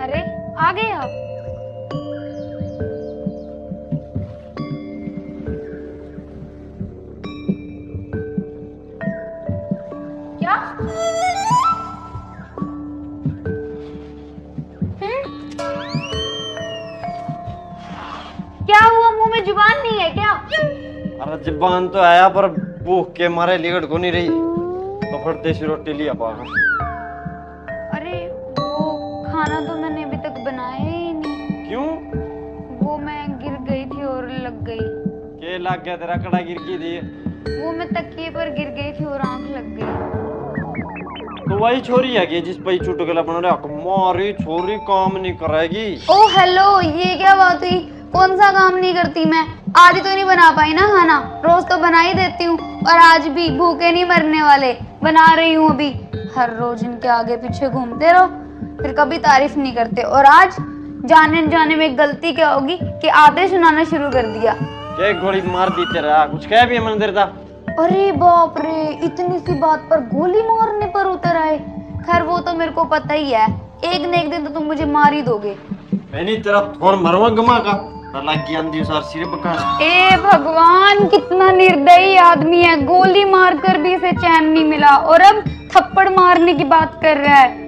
अरे आ गए आप। क्या? क्या हुआ? मुंह में जुबान नहीं है क्या? अरे जुबान तो आया पर भूख के मारे लिगड़ को नहीं रही, तो फिर देसी रोटी लिया पाकर। अरे वो खाना तो मैंने अभी तक बनाया ही नहीं। क्यों? वो मैं गिर गई थी और लग गई। के लग गया तेरा? कड़ा गिर की थी? वो मैं तकिए पर गिर गई थी और आंख लग गई। तो वही छोरी है कि जिस पे चुटकुला बना रहा, हमारी छोरी काम नहीं करेगी। ओ हेलो, ये क्या बात हुई? कौन सा काम नहीं करती मैं? आज ही तो नहीं बना पाई ना खाना, रोज तो बना ही देती हूँ। और आज भी भूखे नहीं मरने वाले, बना रही हूँ अभी। हर रोज इनके आगे पीछे घूमते रहो, फिर कभी तारीफ नहीं करते। और आज जाने जाने में गलती क्या होगी कि आधे सुनाना शुरू कर दिया। क्या गोली मार दी तेरा? कुछ कह भी मंदिर था? अरे बाप रे, इतनी सी बात पर गोली मारने पर उतर आए। खैर वो तो मेरे को पता ही है, एक न एक दिन तो तुम मुझे मार ही दोगे। मैंने तेरा थोन मरवा गमा का लग गया अंधी सार सिर पका। ए भगवान, कितना निर्दयी आदमी है, गोली मारकर भी इसे चैन नहीं मिला और अब थप्पड़ मारने की बात कर रहा है।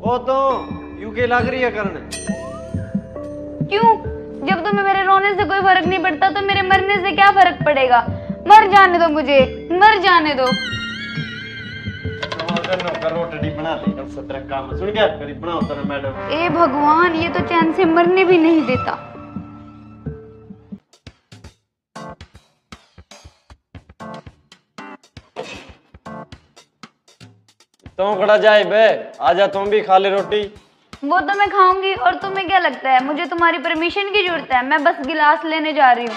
वो तो यूके लग रही है करने। क्यों? जब तुम्हें मेरे रोने से कोई फर्क नहीं पड़ता तो मेरे मरने से क्या फर्क पड़ेगा? मर जाने दो मुझे, मर जाने दो। नौकर रोटी बना ली, कल 17 काम सुन गया, करीब बनाओ तेरा मैडम। ए भगवान, ये तो चैन से मरने भी नहीं देता। तुम खड़ा जाए बे, आजा तुम भी खा ले रोटी। वो तो मैं खाऊंगी, और तुम्हें क्या लगता है मुझे तुम्हारी परमिशन की जरूरत है? मैं बस गिलास लेने जा रही हूँ।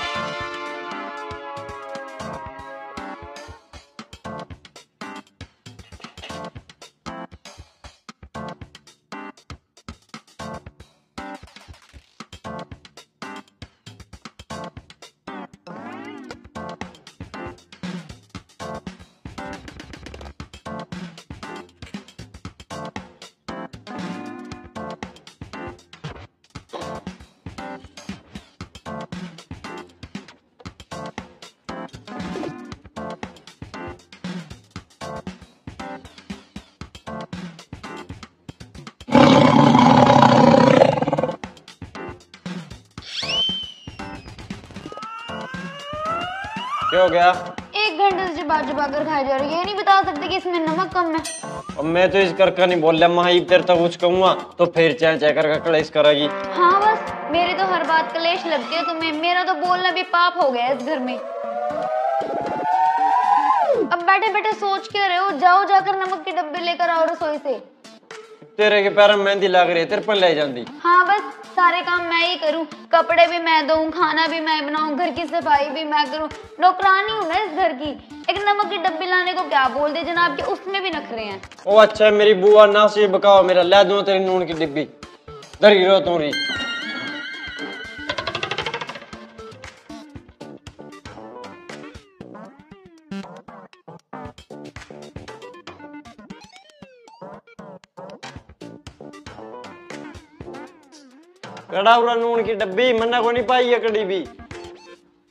क्या हो गया? 1 घंटे से चिपा चिपा कर खाई जा रही है, ये नहीं बता सकते कि इसमें नमक कम है। अब मैं तो इस करका नहीं बोल रहा, महाईब तेरे तक कुछ कहूंगा तो फिर चाय चाय करके कलेश करेगी। हाँ बस, मेरी तो हर बात कलेश लगती है तुम्हें, मेरा तो बोलना भी पाप हो गया इस घर में। अब बैठे बैठे सोच के रहे हो, जाओ जाकर नमक के डब्बे लेकर आओ रसोई से। तेरे के पैर में मेहंदी लग रही है, तेरे पर ले जाती। हाँ बस, सारे काम मैं ही करूँ, कपड़े भी मैं धोऊं, खाना भी मैं बनाऊं, घर की सफाई भी मैं करूं, नौकरानी हूँ ना इस घर की। एक नमक की डब्बी लाने को क्या बोल दे जनाब के, उसमें भी नखरे हैं। ओ अच्छा, मेरी बुआ ना से बकाओ, मेरा ला दूं तेरी नून की डिब्बी, डरी रो तू रही। कड़ा उरा नून की डब्बी मन्ना को नहीं पाई है कड़ी भी।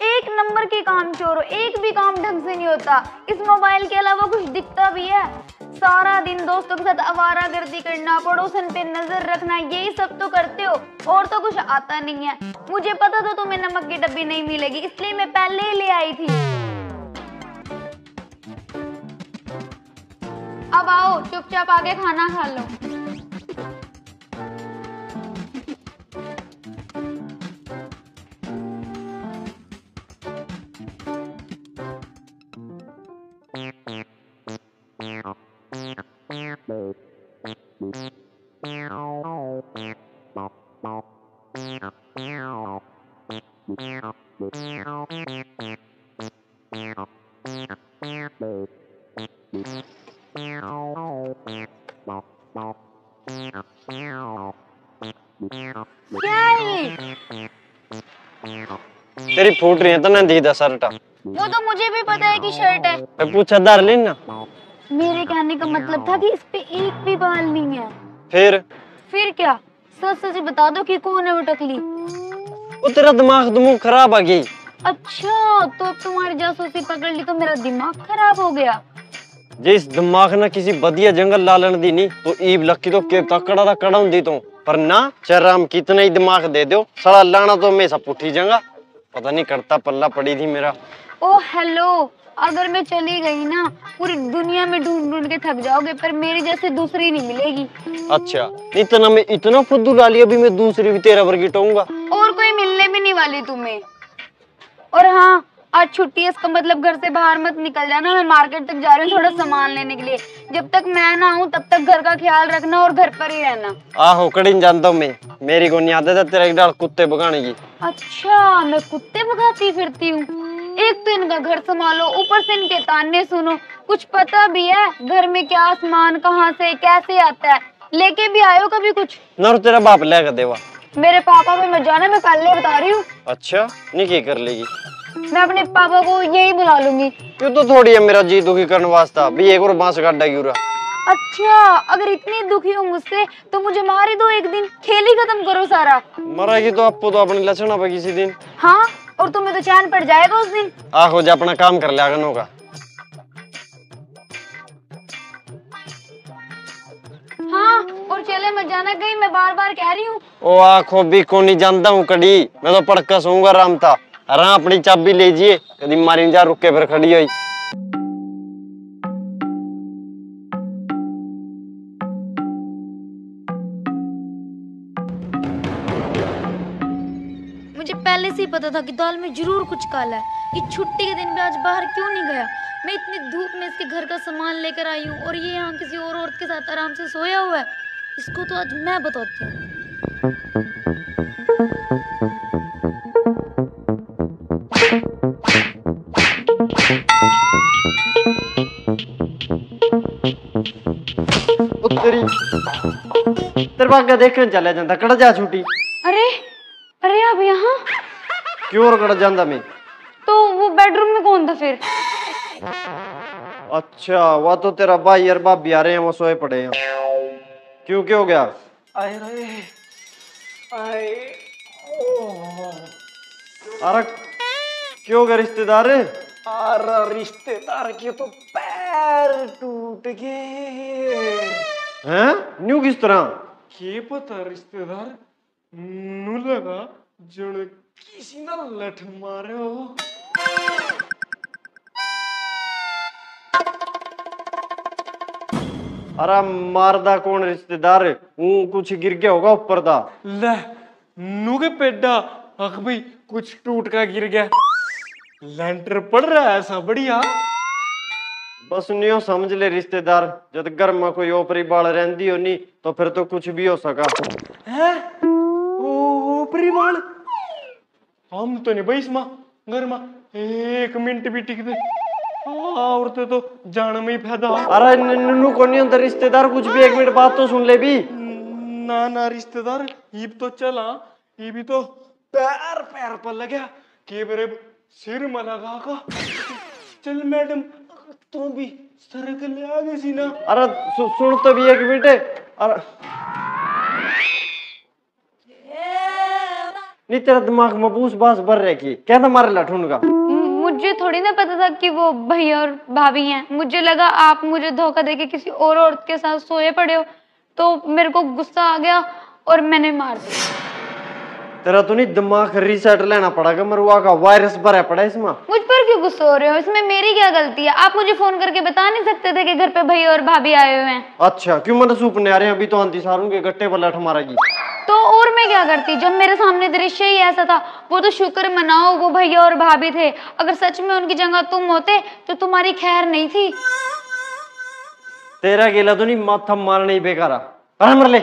एक नंबर के काम चोर हो, एक भी काम ढंग से नहीं होता। इस मोबाइल के अलावा कुछ दिखता भी है? सारा दिन दोस्तों के साथ आवारागर्दी करना, पड़ोसन पे नजर रखना, यही सब तो करते हो, और तो कुछ आता नहीं है। मुझे पता था तुम्हें नमक की डब्बी नहीं मिलेगी, इसलिए मैं पहले ही ले आई थी। अब आओ, चुपचाप आके खाना खा लो। क्या है ये? तेरी फूट रही है तो ना दीदा शर्ट। वो तो मुझे भी पता है कि शर्ट है। मैं पूछा डार्लिन ना। मेरे कहने का मतलब था कि इस पे एक भी बाल नहीं है। फिर क्या? सच सच बता दो कि कौन है वो टकली। वो तेरा दिमाग खराब आ गई। अच्छा, तो अब तुम्हारी जासूसी पकड़ ली तो मेरा दिमाग खराब हो गया। जिस दिमाग ना किसी बदिया जंगल लालन दी नहीं तो ईब लक्की तो के तकड़ा दा कड़ा दी तो पर ना चराम कितना ही दिमाग दे दो साला लाना तो हमेशा पुठी जंगा पता नहीं करता पल्ला पड़ी थी मेरा। ओ हेलो, अगर मैं चली गई ना पूरी दुनिया में ढूंढ ढूंढ के थक जाओगे पर मेरी जैसी दूसरी नहीं मिलेगी। अच्छा इतना मैं इतना फुद्दू डाली अभी मैं दूसरी भी तेरा वर्गी टूंगा। और कोई मिलने भी नहीं वाली तुम्हें। और हाँ, आज छुट्टी है, इसका मतलब घर से बाहर मत निकल जाना। मैं मार्केट तक जा रही हूँ थोड़ा सामान लेने के लिए। जब तक मैं ना आऊँ तब तक घर का ख्याल रखना और घर पर ही रहना। आहो कड़ी जानता हूँ मैं मेरी को नहीं आदत है तेरा एक डाल कुत्ते भगाने की। अच्छा, मैं कुत्ते भगाती फिरती हूँ। एक तो इनका घर संभालो, ऊपर से इनके ताने सुनो। कुछ पता भी है घर में क्या सामान कहाँ से कैसे आता है? लेके भी आयो कभी कुछ? ना तेरा बाप लेगा देवा। मेरे पापा को मत जाना, मैं पहले बता रही हूँ। अच्छा नहीं की कर लेगी? मैं अपने पापा को यही बुला लूंगी। क्यों तो थोड़ी है मेरा जी दुखी करने वास्ता भी एक और बांस काटा गिरा। अच्छा, अगर इतनी दुखी हो मुझसे तो मुझे मार ही दो, एक दिन खेल ही खत्म करो सारा। मरेगी तो आपको तो अपने लक्षण पे किसी दिन। हाँ, और तुम्हें तो चैन पड़ जाएगा उस दिन। आहो जा अपना काम कर लिया गनो का। हाँ, और चले मत जाना कहीं, मैं बार बार कह रही हूँ। ओ आखो भी को नहीं जानता हूँ कड़ी मैं तो पड़का सोऊंगा राम था अरा अपनी चाबी लीजिए कभी मारी जा रुक के फिर खड़ी हुई। मुझे पहले से ही पता था कि दाल में जरूर कुछ काला है। ये छुट्टी के दिन भी आज बाहर क्यों नहीं गया? मैं इतनी धूप में इसके घर का सामान लेकर आई हूँ और ये यहाँ किसी और औरत के साथ आराम से सोया हुआ है। इसको तो आज मैं बताती हूँ। तेरे बाग देखने चले जाता कड़ जा छुट्टी। अरे अरे, अब यहाँ क्यों और कड़ जाता मैं? तो वो बेडरूम में कौन था फिर? अच्छा वह तो तेरा भाई और भाभी आ रहे हैं वो सोए पड़े हैं। क्यों क्या हो गया? आए रे आए अरे क्यों गए रिश्तेदार? अरे रिश्तेदार के तो पैर टूट गए हैं? न्यू किस तरह? के पता रिश्तेदार नू लगा जण किसी ने लठ मारे हो। अरे मारदा कौन रिश्तेदार? कुछ गिर गया होगा ऊपर दा। ले नू के पेडा अख भाई कुछ टूट का गिर गया लेंटर पड़ रहा है ऐसा बढ़िया। बस न्यू समझ ले रिश्तेदार जब घर में कोई ओपरी बाल रहती हो नहीं तो फिर तो कुछ भी हो सका है ओ परिवार हम तो नहीं भाई इसमें घर में एक मिनट भी टिक दे औरतें तो जाने में ही फायदा। अरे नन्नू को नहीं अंदर रिश्तेदार कुछ भी एक मिनट बात तो सुन ले भी। ना ना रिश्तेदार ये तो चला ये भी तो पैर पैर पर लगा के मेरे सिर में लगा का। चल मैडम तू भी सर के ले आ गई सी ना। अरे सुन तो भी एक मिनट। अरे नहीं तेरा दिमाग में बूस बास भर रखी क्या था मारे लाठून का? मुझे थोड़ी ना पता था कि वो भैया और भाभी हैं। मुझे लगा आप मुझे धोखा देके किसी और औरत के साथ सोए पड़े हो तो मेरे को गुस्सा आ गया और मैंने मार दिया। तेरा तो नहीं दिमाग रीसेट लेना पड़ेगा मरुआ का वायरस भरा पड़ा इसमें। मुझ पर क्यों गुस्सा हो रहे हो? इसमें मेरी क्या गलती है? आप मुझे फोन करके बता नहीं सकते थे कि घर पे भैया और भाभी आए हुए हैं? अच्छा क्यों मैंने सूपने आ रहे हैं अभी तो आंधी सारू के गट्टे पर लाठ मारेगी तो और मैं क्या करती जब मेरे सामने दृश्य ही ऐसा था। वो तो शुक्र मनाओ वो भैया और भाभी थे। अगर सच में उनकी जगह तुम होते तो तुम्हारी खैर नहीं थी। तेरा गेला तो नहीं माथा मारने ही बेकारा। अरे मर ले।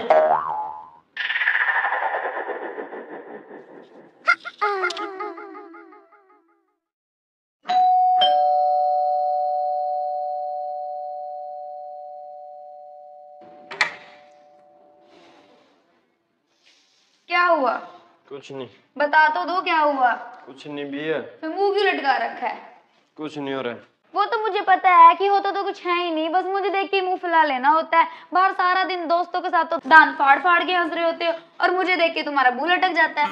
हुआ? कुछ नहीं। बता तो दो क्या हुआ। कुछ नहीं भी है। फिर मुंह क्यों लटका रखा है? कुछ नहीं हो रहा है। वो तो मुझे पता है कि होता तो कुछ है ही नहीं, बस मुझे देख के मुंह फुला लेना होता है। बाहर सारा दिन दोस्तों के साथ तो दांत फाड़ फाड़ के हंस रहे होते हो और मुझे देख के तुम्हारा मुंह लटक जाता है।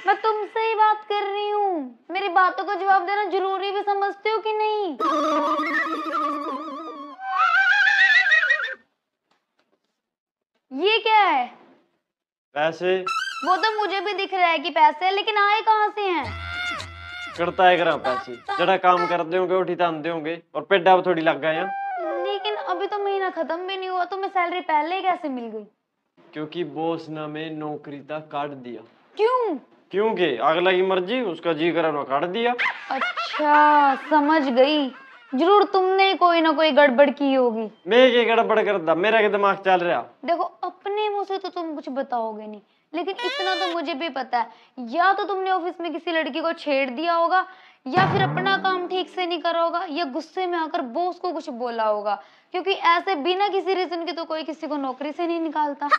मैं तुमसे ही बात कर रही हूँ, मेरी बातों का जवाब देना जरूरी भी समझते हो कि नहीं? ये क्या है? पैसे। वो तो मुझे भी दिख रहा है कि पैसे है, लेकिन आए कहाँ से हैं? करता है करा पैसे, जरा काम करते होंगे उठी तानते होंगे और पेट अब थोड़ी लग गए हैं। लेकिन अभी तो महीना खत्म भी नहीं हुआ, तो मैं सैलरी पहले ही कैसे मिल गई? क्योंकि बॉस ने हमें नौकरी तक काट दिया। क्यों? क्योंकि अगला की मर्जी, उसका जी करा ना काट दिया। अच्छा समझ गई, जरूर तुमने कोई ना कोई गड़बड़ की होगी। मैं क्या गड़बड़ करता, मेरा क्या दिमाग चल रहा। देखो अपने मुंह से तो तुम कुछ बताओगे नहीं, लेकिन इतना तो मुझे भी पता है, या तो तुमने ऑफिस में किसी लड़की को छेड़ दिया होगा, या फिर अपना काम ठीक से नहीं करा होगा, या गुस्से में आकर बॉस को कुछ बोला होगा, क्योंकि ऐसे बिना किसी रीजन के तो कोई किसी को नौकरी से नहीं निकालता।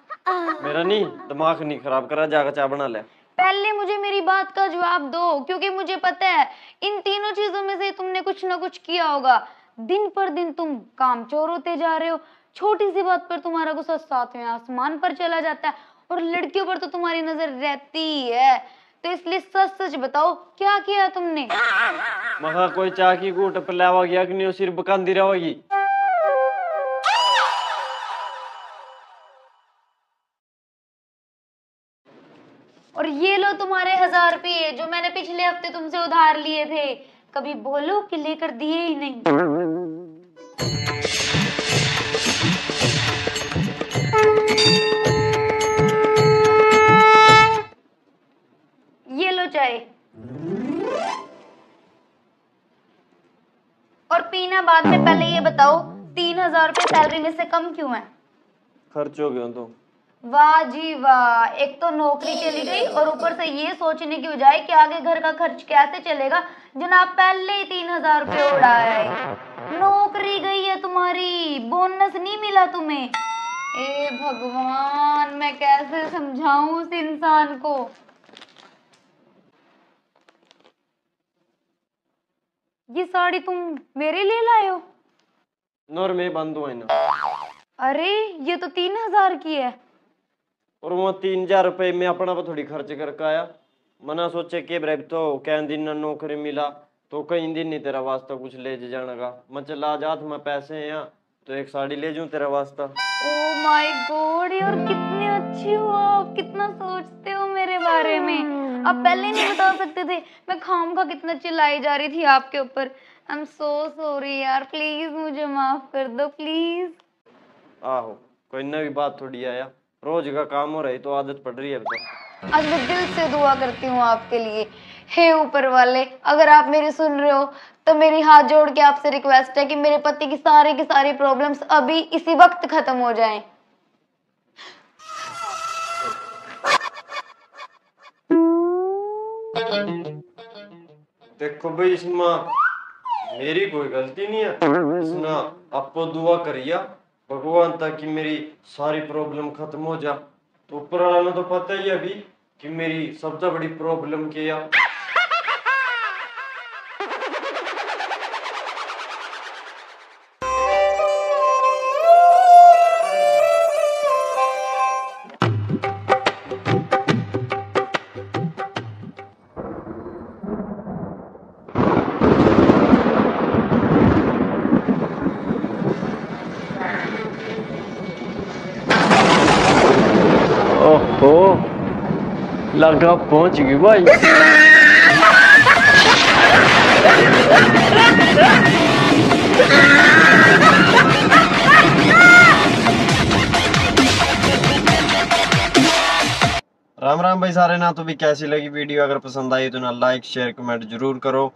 मेरा नहीं दिमाग नहीं खराब करा, जाकर चाय बना ले। पहले मुझे मेरी बात का जवाब दो, क्योंकि मुझे पता है इन तीनों चीजों में से तुमने कुछ ना कुछ किया होगा। दिन पर दिन तुम कामचोर होते जा रहे हो, छोटी सी बात पर तुम्हारा गुस्सा सातवें आसमान पर चला जाता है, और लड़कियों पर तो तुम्हारी नजर रहती है। तो इसलिए सच सच बताओ क्या किया तुमने? महा कोई चाय की घूंट पिलावा गया कि नहीं, सिर्फ बकांदी रहेगी। और ये लो तुम्हारे 1000 रुपये जो मैंने पिछले हफ्ते तुमसे उधार लिए थे, कभी बोलो कि लेकर दिए ही नहीं। ये लो चाय, और पीना बाद में। पहले ये बताओ 3000 रुपये सैलरी में से कम क्यों है? खर्च हो गया तो। वाह जी वाह, एक तो नौकरी चली गई और ऊपर से ये सोचने की बजाय कि आगे घर का खर्च कैसे चलेगा, जनाब पहले ही 3000 रुपये उड़ाए। नौकरी गई है तुम्हारी, बोनस नहीं मिला तुम्हें। ए भगवान, मैं कैसे समझाऊं उस इंसान को। ये साड़ी तुम मेरे लिए लाए हो? नौर में बंद हुआ है ना। अरे ये तो 3000 की है। और वो 3000 रुपये में अपना पर थोड़ी खर्च करके आया। मना सोचे के ब्रेब तो कई दिन ना नौकरी मिला तो कई दिन नहीं तेरा वास्ता कुछ ले जाने का। मैं चला जात में पैसे हैं यहाँ तो एक साड़ी ले जाऊं तेरा वास्ता। ओह माय गॉड यार, कितने अच्छे हो आप, कितना सोचते हो मेरे बारे में। आप पहले नहीं बता सकते थे? मैं खामखा कितना चिल्लाई जा रही थी आपके ऊपर। आई एम सो सॉरी यार, प्लीज मुझे माफ कर दो प्लीज। आहो कोई नई बात थोड़ी आया, रोज का काम हो रही तो आदत पड़ रही है अब तो। आज मैं दिल से दुआ करती हूँ आपके लिए। हे ऊपर वाले, अगर आप मेरी सुन रहे हो तो मेरी हाथ जोड़ के आपसे रिक्वेस्ट है कि मेरे पति की सारी प्रॉब्लम्स अभी इसी वक्त खत्म हो जाएं। देखो भाई इसमें मेरी कोई गलती नहीं है, इसने आपको दुआ करिया भगवान तक कि मेरी सारी प्रॉब्लम खत्म हो जा। तो ऊपर वाला ने तो पता ही है अभी कि मेरी सबसे बड़ी प्रॉब्लम क्या है। ओहो लगा पहुंच गई भाई। राम राम भाई सारे ना। तो भी कैसी लगी वीडियो, अगर पसंद आई तो ना लाइक शेयर कमेंट जरूर करो।